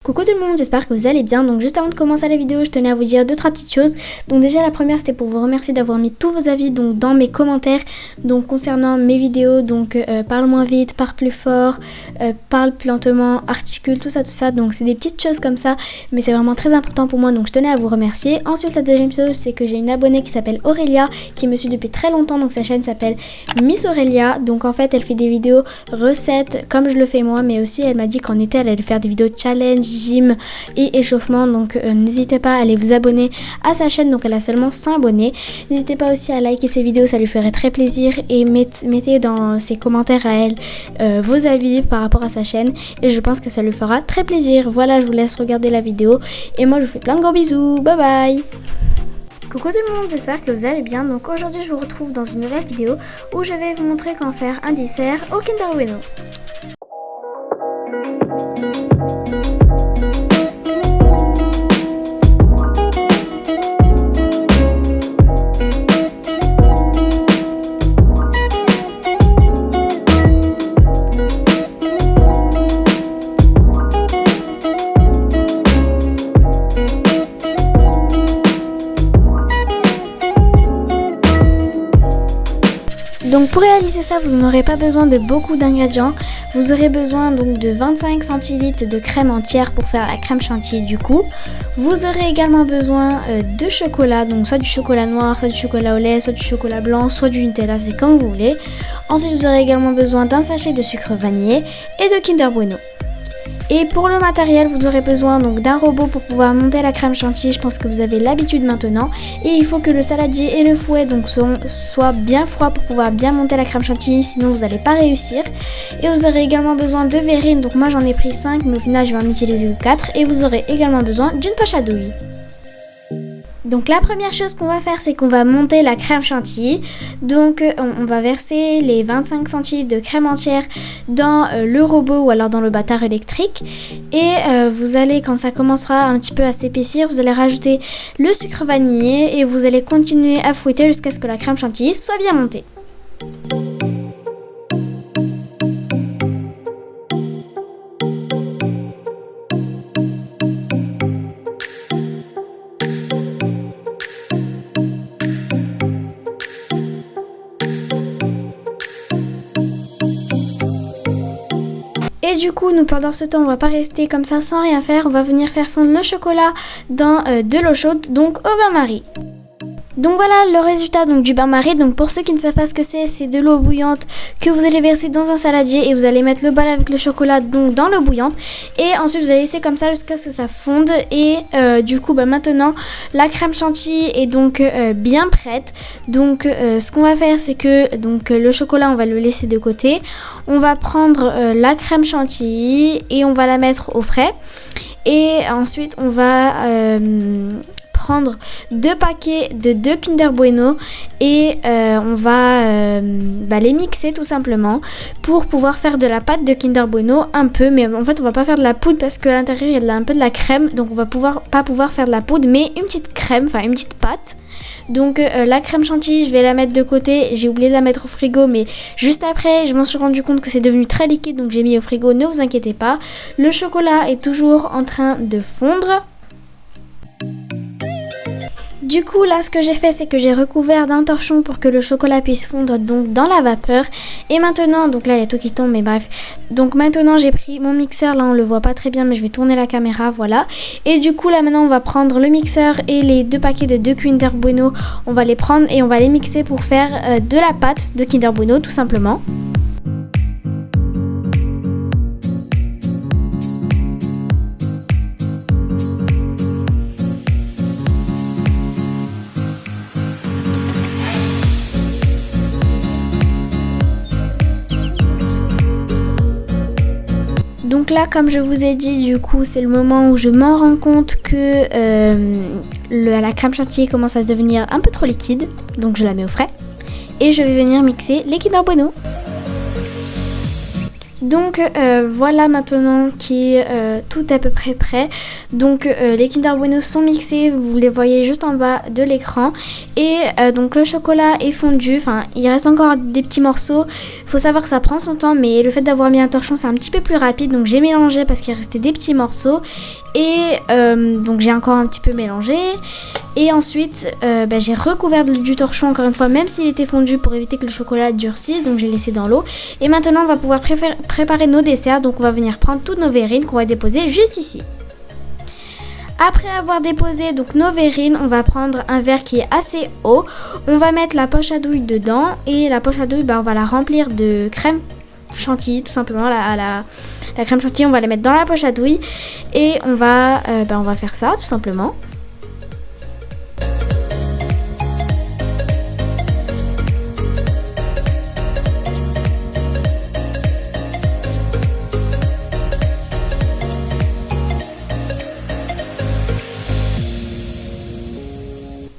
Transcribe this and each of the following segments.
Coucou tout le monde, j'espère que vous allez bien. Donc juste avant de commencer la vidéo, je tenais à vous dire 2-3 petites choses. Donc déjà la première, c'était pour vous remercier d'avoir mis tous vos avis donc dans mes commentaires donc concernant mes vidéos. Donc parle moins vite, parle plus fort, parle plus lentement, articule, tout ça. Donc c'est des petites choses comme ça, mais c'est vraiment très important pour moi, donc je tenais à vous remercier. Ensuite la deuxième chose, c'est que j'ai une abonnée qui s'appelle Aurélia, qui me suit depuis très longtemps. Donc sa chaîne s'appelle Miss Aurélia. Donc en fait elle fait des vidéos recettes comme je le fais moi, mais aussi elle m'a dit qu'en été elle allait faire des vidéos challenge, gym et échauffement. Donc n'hésitez pas à aller vous abonner à sa chaîne. Donc elle a seulement 100 abonnés. N'hésitez pas aussi à liker ses vidéos, ça lui ferait très plaisir. Et mettez dans ses commentaires à elle vos avis par rapport à sa chaîne, et je pense que ça lui fera très plaisir. Voilà, je vous laisse regarder la vidéo et moi je vous fais plein de gros bisous. Bye bye. Coucou tout le monde, j'espère que vous allez bien. Donc aujourd'hui je vous retrouve dans une nouvelle vidéo où je vais vous montrer comment faire un dessert au Kinder Bueno. Donc pour réaliser ça, vous n'aurez pas besoin de beaucoup d'ingrédients. Vous aurez besoin donc de 25 centilitres de crème entière pour faire la crème chantilly du coup. Vous aurez également besoin de chocolat, donc soit du chocolat noir, soit du chocolat au lait, soit du chocolat blanc, soit du Nutella, c'est comme vous voulez. Ensuite vous aurez également besoin d'un sachet de sucre vanillé et de Kinder Bueno. Et pour le matériel, vous aurez besoin donc d'un robot pour pouvoir monter la crème chantilly. Je pense que vous avez l'habitude maintenant. Et il faut que le saladier et le fouet donc soient bien froids pour pouvoir bien monter la crème chantilly, sinon vous n'allez pas réussir. Et vous aurez également besoin de verrine. Donc moi j'en ai pris 5, mais au final je vais en utiliser 4. Et vous aurez également besoin d'une poche à douille. Donc la première chose qu'on va faire, c'est qu'on va monter la crème chantilly. Donc on va verser les 25 centilitres de crème entière dans le robot ou alors dans le batteur électrique. Et vous allez, quand ça commencera un petit peu à s'épaissir, vous allez rajouter le sucre vanillé et vous allez continuer à fouetter jusqu'à ce que la crème chantilly soit bien montée. Et du coup, nous pendant ce temps, on va pas rester comme ça sans rien faire. On va venir faire fondre le chocolat dans de l'eau chaude, donc au bain-marie. Donc voilà le résultat donc du bain-marie. Donc pour ceux qui ne savent pas ce que c'est de l'eau bouillante que vous allez verser dans un saladier et vous allez mettre le bol avec le chocolat donc dans l'eau bouillante, et ensuite vous allez laisser comme ça jusqu'à ce que ça fonde. Et du coup maintenant la crème chantilly est donc bien prête. Donc ce qu'on va faire, c'est que donc le chocolat on va le laisser de côté. On va prendre la crème chantilly et on va la mettre au frais, et ensuite on va prendre 2 paquets de 2 Kinder Bueno et on va les mixer tout simplement pour pouvoir faire de la pâte de Kinder Bueno un peu, mais en fait on va pas faire de la poudre parce que à l'intérieur il y a un peu de la crème, donc on va pas pouvoir faire de la poudre, mais une petite crème, enfin une petite pâte. Donc la crème chantilly je vais la mettre de côté, j'ai oublié de la mettre au frigo, mais juste après je m'en suis rendu compte que c'est devenu très liquide, donc j'ai mis au frigo, ne vous inquiétez pas. Le chocolat est toujours en train de fondre. Du coup là ce que j'ai fait, c'est que j'ai recouvert d'un torchon pour que le chocolat puisse fondre donc dans la vapeur. Et maintenant, donc là il y a tout qui tombe, mais bref. Donc maintenant j'ai pris mon mixeur, là on le voit pas très bien mais je vais tourner la caméra, voilà. Et du coup là maintenant on va prendre le mixeur et les 2 paquets de 2 Kinder Bueno. On va les prendre et on va les mixer pour faire de la pâte de Kinder Bueno tout simplement. Donc là, comme je vous ai dit, du coup, c'est le moment où je m'en rends compte que la crème chantilly commence à devenir un peu trop liquide. Donc je la mets au frais et je vais venir mixer les Kinder Bueno. Donc voilà maintenant qui est tout à peu près prêt. Donc les Kinder Bueno sont mixés, vous les voyez juste en bas de l'écran. Et donc le chocolat est fondu, enfin il reste encore des petits morceaux. Il faut savoir que ça prend son temps, mais le fait d'avoir mis un torchon c'est un petit peu plus rapide. Donc j'ai mélangé parce qu'il restait des petits morceaux. Et donc j'ai encore un petit peu mélangé. Et ensuite j'ai recouvert du torchon encore une fois, même s'il était fondu, pour éviter que le chocolat durcisse. Donc j'ai laissé dans l'eau. Et maintenant on va pouvoir préparer nos desserts. Donc on va venir prendre toutes nos verrines qu'on va déposer juste ici. Après avoir déposé donc nos verrines, on va prendre un verre qui est assez haut. On va mettre la poche à douille dedans. Et la poche à douille, on va la remplir de crème chantilly, tout simplement. La crème chantilly, on va la mettre dans la poche à douille. Et on va faire ça, tout simplement.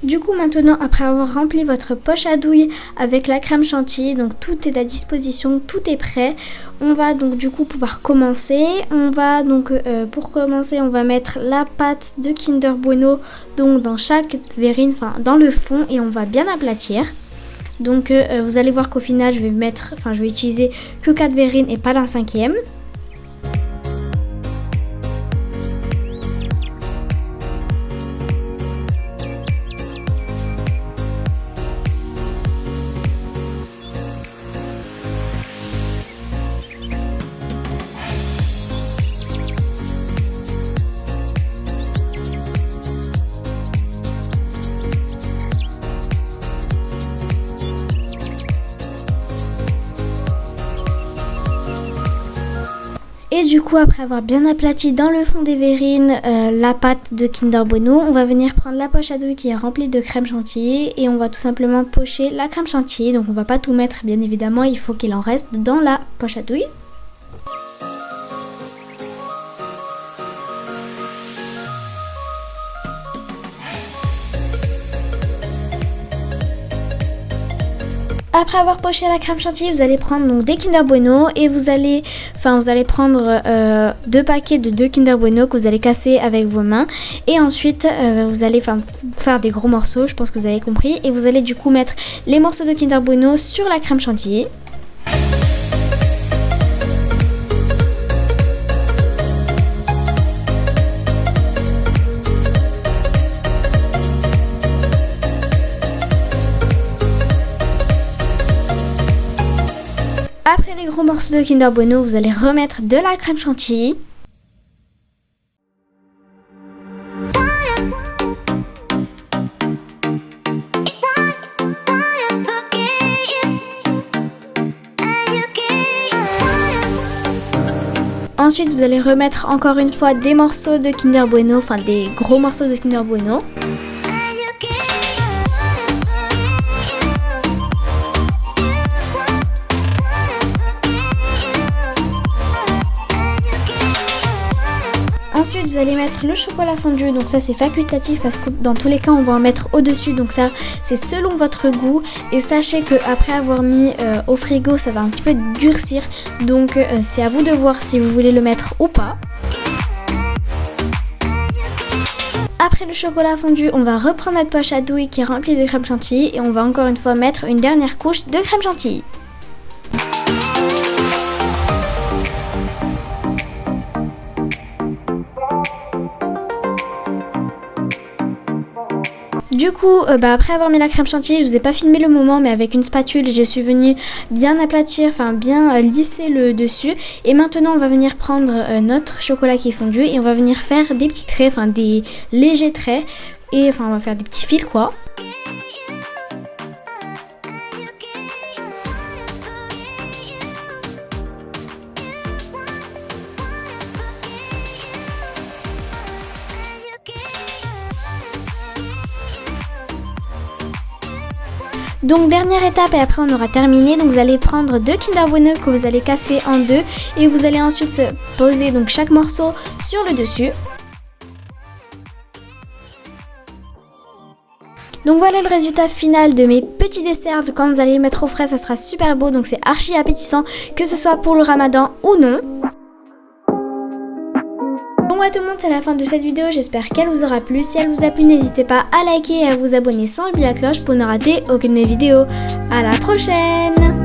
Du coup maintenant, après avoir rempli votre poche à douille avec la crème chantilly, donc tout est à disposition, tout est prêt. On va donc du coup pouvoir commencer. On va donc pour commencer, on va mettre la pâte de Kinder Bueno donc dans chaque verrine, enfin dans le fond, et on va bien aplatir. Donc vous allez voir qu'au final je vais utiliser que 4 verrines et pas la 5e. Et du coup, après avoir bien aplati dans le fond des verrines la pâte de Kinder Bueno, on va venir prendre la poche à douille qui est remplie de crème chantilly et on va tout simplement pocher la crème chantilly. Donc on va pas tout mettre, bien évidemment, il faut qu'il en reste dans la poche à douille. Après avoir poché la crème chantilly, vous allez prendre donc des Kinder Bueno et vous allez prendre 2 paquets de 2 Kinder Bueno que vous allez casser avec vos mains. Et ensuite, vous allez faire des gros morceaux, je pense que vous avez compris. Et vous allez du coup mettre les morceaux de Kinder Bueno sur la crème chantilly. Après les gros morceaux de Kinder Bueno, vous allez remettre de la crème chantilly. Ensuite, vous allez remettre encore une fois des morceaux de Kinder Bueno, enfin des gros morceaux de Kinder Bueno. Ensuite, vous allez mettre le chocolat fondu, donc ça c'est facultatif parce que dans tous les cas on va en mettre au-dessus, donc ça c'est selon votre goût. Et sachez que après avoir mis au frigo, ça va un petit peu durcir, donc c'est à vous de voir si vous voulez le mettre ou pas. Après le chocolat fondu, on va reprendre notre poche à douille qui est remplie de crème chantilly et on va encore une fois mettre une dernière couche de crème chantilly. Du coup, après avoir mis la crème chantilly, je vous ai pas filmé le moment, mais avec une spatule, je suis venue bien aplatir, bien lisser le dessus. Et maintenant, on va venir prendre notre chocolat qui est fondu et on va venir faire des petits traits, des légers traits. Et on va faire des petits fils quoi. Donc dernière étape et après on aura terminé. Donc vous allez prendre 2 Kinder Bueno que vous allez casser en deux et vous allez ensuite poser donc chaque morceau sur le dessus. Donc voilà le résultat final de mes petits desserts. Quand vous allez les mettre au frais, ça sera super beau. Donc c'est archi appétissant, que ce soit pour le ramadan ou non. Bon à tout le monde, c'est la fin de cette vidéo, j'espère qu'elle vous aura plu. Si elle vous a plu, n'hésitez pas à liker et à vous abonner sans oublier la cloche pour ne rater aucune de mes vidéos. À la prochaine!